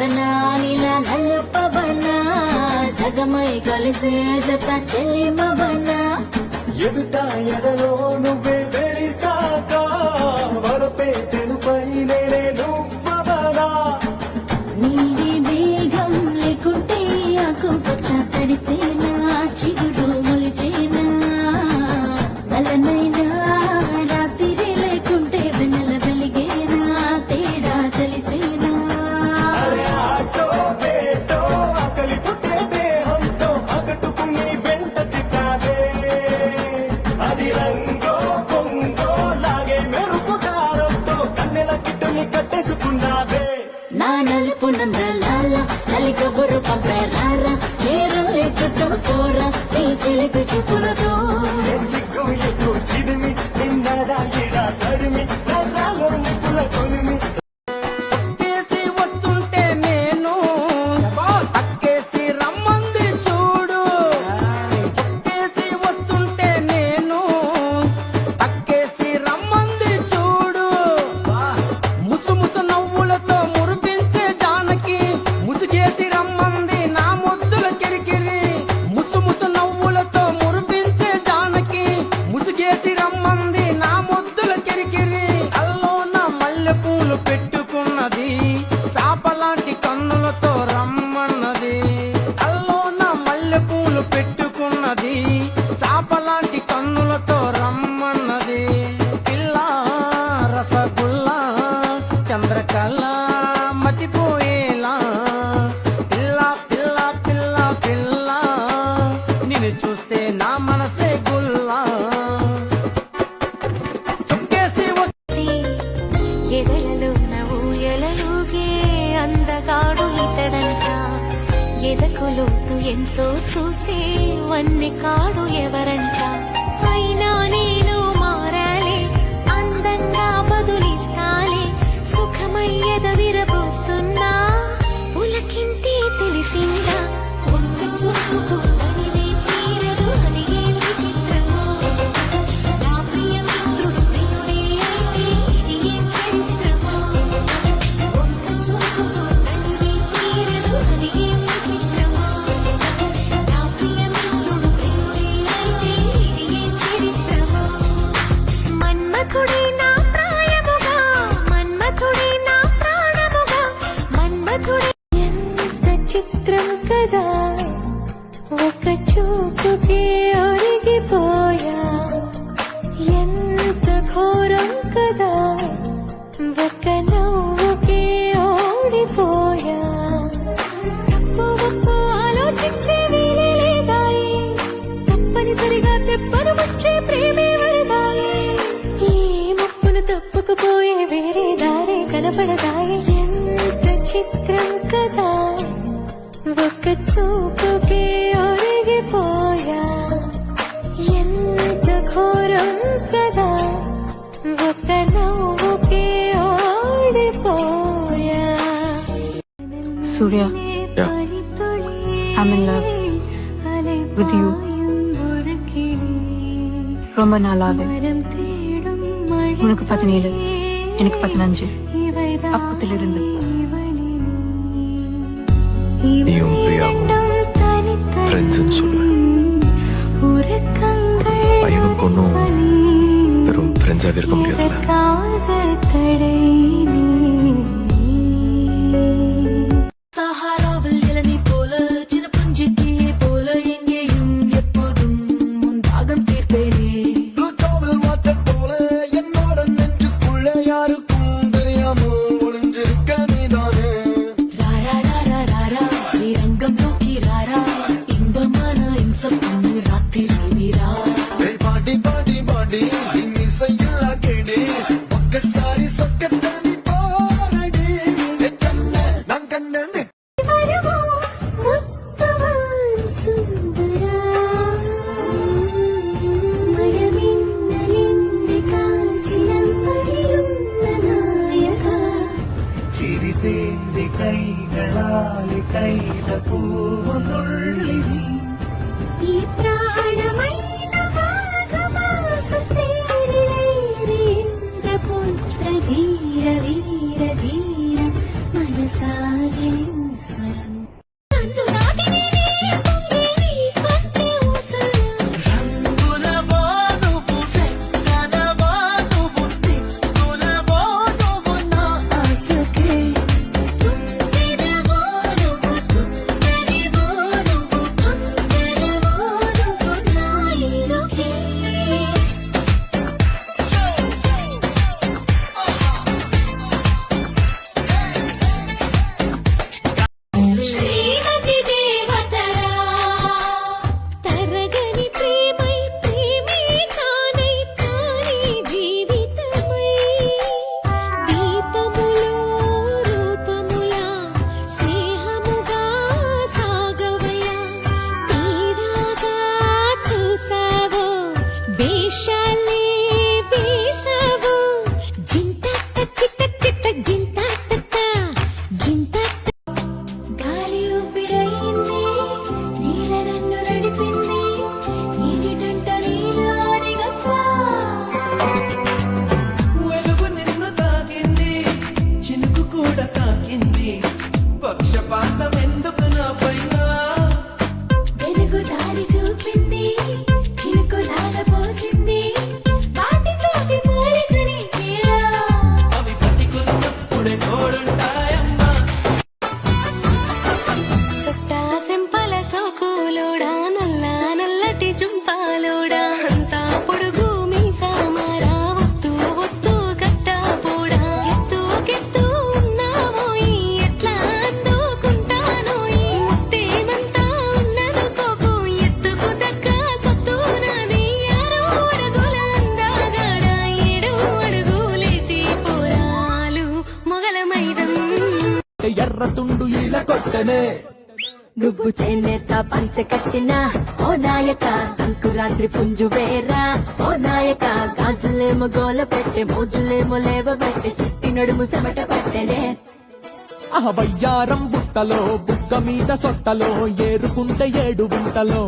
కలపనా నీలా నలుపవనా సగమై కలిసే జత చెలిమవనా ఎదుట ఎదలో నువ్వే వెలిసాక వరపే తెలుపై నేనే నువ్వవనా నీలి మేఘం లేకుంటే ఆకుపచ్చ తడిసేనా చిగురు మొలిచేనా నలనైనా రాత్రి లేకుంటే వెన్నెల వెలిగేనా తేడా తెలిసేనా అరే ఆటో వేటో ఆకలి పుట్టే దేహంతో అగటుకుని వెంట తిట్టావే అది రంగో పొంగో లాగే మెరుపు దారంతో కన్నెల కిట్టుని కట్టేసుకున్నావే నా నలుపు నందలాల చలి కబురు పంపరారా నేను ఎక్కడో కోరా నీ చిలిపి చూపులతో సిగ్గు ఎక్కువ చిదిమి నిన్నడా ఎడా తడిమి నరాలో నిప్పుల కొలిమి కేసి వస్తుంటే నేను అక్కేసి రమ్మంది చూడు కేసి వస్తుంటే నేను అక్కేసి రమ్మంది చూడు ముసు ముసు నవ్వులతో మురిపించే జానకి ముసుగేసి రమ్మంది నా ముద్దుల కిరికిరి ముసు ముసు నవ్వులతో మురిపించే జానకి ముసుగేసి రమ్మంది నా ముద్దుల కిరికిరి అల్లోన మల్లె పూలు పెట్టుకున్నది చాపలాంటి కన్నులతో రమ్మన్నది అల్లోన మల్లె పూలు పెట్టుకున్నది చాపలాంటి కన్నులతో రమ్మన్నది పిల్ల రసగుల్లా చంద్రకళ మతిపోయేలా పిల్ల పిల్ల పిల్ల పిల్ల నిన్ను చూస్తే నా మనసే గుల్లా చుక్కేసి ఎదలలో ఊయలలుగే అందగాడు ఇతడంట ఎదకులోతు ఎంతో చూసే వన్ని కాడు ఎవరంట అయినా నేను మారాలే అందంగా బదులిస్తాలే సుఖమై ఎదవిరబోస్తున్నా పులకింతి తెలిసిందా ఒక్క చూపుకు తనివే తీరదు అది ఏం విచిత్రమో నా ప్రియ మిత్రుడు ప్రియుడే అయితే ఇది ఏం చరిత్రమో ఒక్క చూపుకు తనివే తీరదు అది ఏం విచిత్రమో నా ప్రియ మిత్రుడు ప్రియుడే అయితే ఇది ఏం చరిత్రమో మన్మథుడే నా ప్రాయముగా మన్మథుడే నా ప్రాణముగా మన్మథుడే ఎంత చిత్రం కదా ఒక చూపుకే ఒరిగిపోయా ఎంత ఘోరం కదా ఒక నవ్వుకే ఓడిపోయా తప్పు ఒప్పు ఆలోచించే వీలే లేదాయే తప్పనిసరిగా తెప్పను వచ్చే ప్రేమే వరదాయే ఈ ముప్పును తప్పుకుపోయే వేరే దారే కనపడదాయే ఎంత చిత్రం కదా ఒక చూపుకే ఒరిగిపోయా ఎంత ఘోరం కదా ఒక నవ్వుకే ఓడిపోయా Surya, I'm in love with you. ரொம்ப நாளாவே உனக்கு 17 எனக்கு 15 அப்பத்திலிருந்து நீயும் பிரியாவும் ஃப்ரெண்ட்ஸ்ன்னு சொல்லுவேன். பையனும் பொண்ணும் வெறும் ஃப்ரெண்ட்ஸாக இருக்க முடியாதுல்ல. சஹாராவில் இளநீ போல சின்ன பஞ்சுக்கி போல எங்கேயும் எப்போதும் உன் தாகம் தீர்ப்பேனே ப்ளூட்டோவில் வாட்டர் போல என்னோட நெஞ்சுக்குள்ள யாருக்கும் தெரியாமல் ஒளிஞ்சிருக்க நீதானே ராரா ராரா ராரா நீ ரங்கம் நோக்கி ராரா இன்பமான இம்சம் பொண்ணு ராத்திரி வீரா பாடி பாடி பாடி இசையில்லா கேடி ஒக்கசாரி சொக்கத்தானி பாரடி கண்ண நான் கண்ணன் ചിരിതേന്തി കൈകളാലി കൈത പൂവുകൊള്ളിനി ఈ ప్రాణమైన పుత్ర ధీర ధీర ధీర మనసాగి ఎర్ర తుండు ఇలా కొట్టనే నువ్వు చేనేత పంచ కట్టిన ఓ నాయక సంకురాత్రి పుంజు వేరా ఓ నాయక గాజులేమో గోల పెట్టే మోజులేమో లేవ పెట్టే సిట్టి నడుము సెమట పట్టెనే ఆ వయ్యారం బుట్టలో బుక్క మీద సొట్టలో ఏరుకుంటే 7 గుంటలో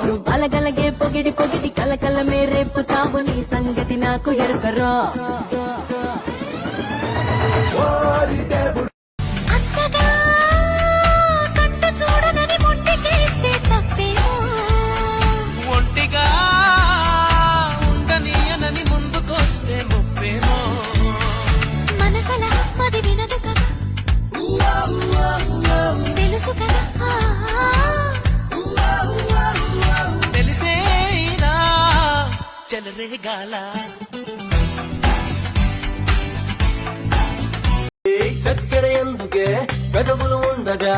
నువ్వు అలగలగే పొగిడి పొగిడి కలకల రేపుతావు నీ సంగతి నాకు ఎరుకరో అంతగా కట్టు చూడనని మొండికేస్తే తప్పేమో ఒంటిగా ఉండనీయనని ముందుకొస్తే ముప్పేమో మనసల మది వినదు కదా తెలుసు కదా తెలిసేనా చెలరేగాల చక్కెర ఎందుకే పెదవులు ఉండగా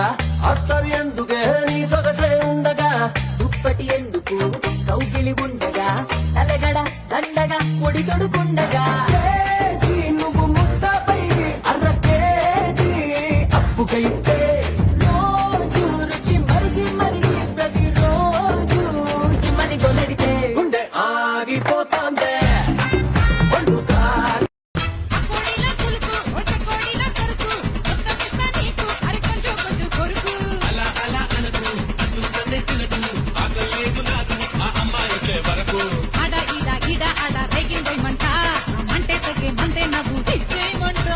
అత్తరు ఎందుకే నీ సొగసే ఉండగా దుప్పటి ఎందుకు కౌగిలి ఉండగా తలగడ దండగా పొడి తొడుకుండగా కేజీ నువ్వు ముస్తాపై అర్ర కేజీ అప్పుగా ఇస్తే రోజు రుచి మరిగి మరిగి ప్రతిరోజు ఇమ్మని గొలడితే గుండె ఆగిపోతాందే వండుతా కోడిలా పులుకు ఒక కోడిలా సరుకు ఒక్కమిస్తా నీకు అరి కొంచెం కొంచెం కొరుకు ఆడ ఈడ ఈడ ఆడ రేగిందోయమంట మంటే తగ్గే మంతే నాకు ఇచ్చేయమంట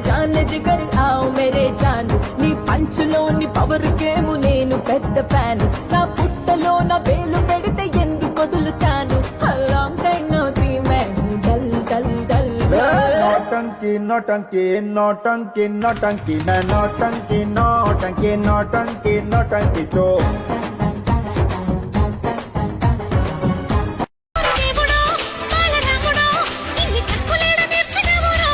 జాన్ జిగర్ ఆవు మేరే జాన్ నీ పంచులోని పవర్ కేము నేను పెద్ద ఫ్యాన్ నా పుట్టలో నా వేలు పెడితే ఎందుకు వదులుతాను long time no see man dull dull dull नौटंकी नौटंकी नौटंकी नौटंकी मैं नौटंकी नौटंकी नौटंकी नौटंकी तो దేవుడో బాలరాముడో ఇన్ని తక్కులేడ నేర్చినవురో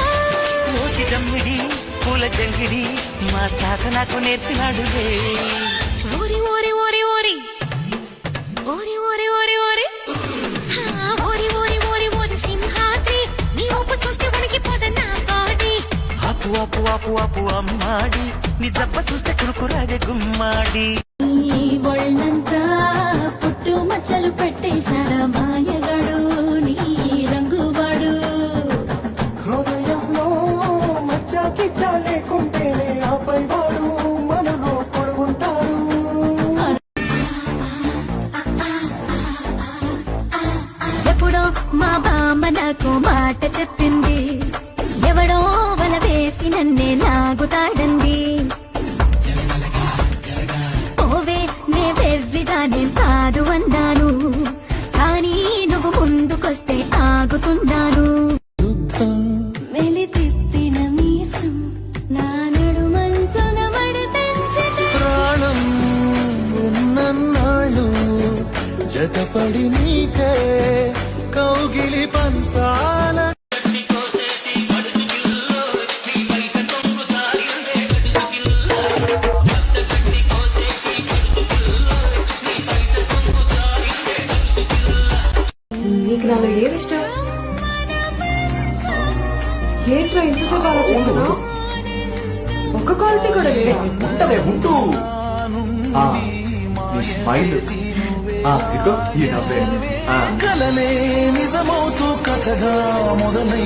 మూసి దమ్మిడి పూల జంగిడి మా తాత నాకు నేర్పినాడులే ఓరి ఓరి ఓరి ఓరి ఓరి ఓరి ఓరి ఓరి ఓరి ఓరి ఓరి ఓరి సింహాద్రి నీ ఊపు చూస్తే వణికిపోదా నా బాడీ ఆపు ఆపు ఆపు ఆపు అమ్మాడి నీ జబ్బ చూస్తే కురుకురాగే గుమ్మాడి ఈ ఒళ్ళంతా పుట్టు మచ్చలు పెట్టేశాడా మాయగాడు నీ రంగువాడు హృదయంలో మచ్చాకి చాలేకుంటేనే ఆపై వాడు మనలో పొడుగుంటాడు ఎప్పుడో మా బామ్మ నాకు మాట చెప్పింది ఎవడో వల వేసి నన్నే లాగుతాడంది ఓవే నే వెర్రిదానే కాదు అన్నాను కానీ నువ్వు ముందుకొస్తే ఆగుతున్నాను వెలి తిప్పిన మీసం నా నడుమంచున మడతెంచితే ప్రాణం ఉన్నన్నాళ్ళు జతపడి నీకే కౌగిలి పంచాల నీకు నాలో ఏది ఇష్టం ఏంట్రా ఇంతసేపు ఆలోచిస్తున్నావు ఒక్క క్వాలిటీ కూడా లేదా ఉంటదే ఉంటూ నీ స్మైల్ ఇదిగో ఈ నవ్వే కలలే నిజమవుతూ కథగా మొదలై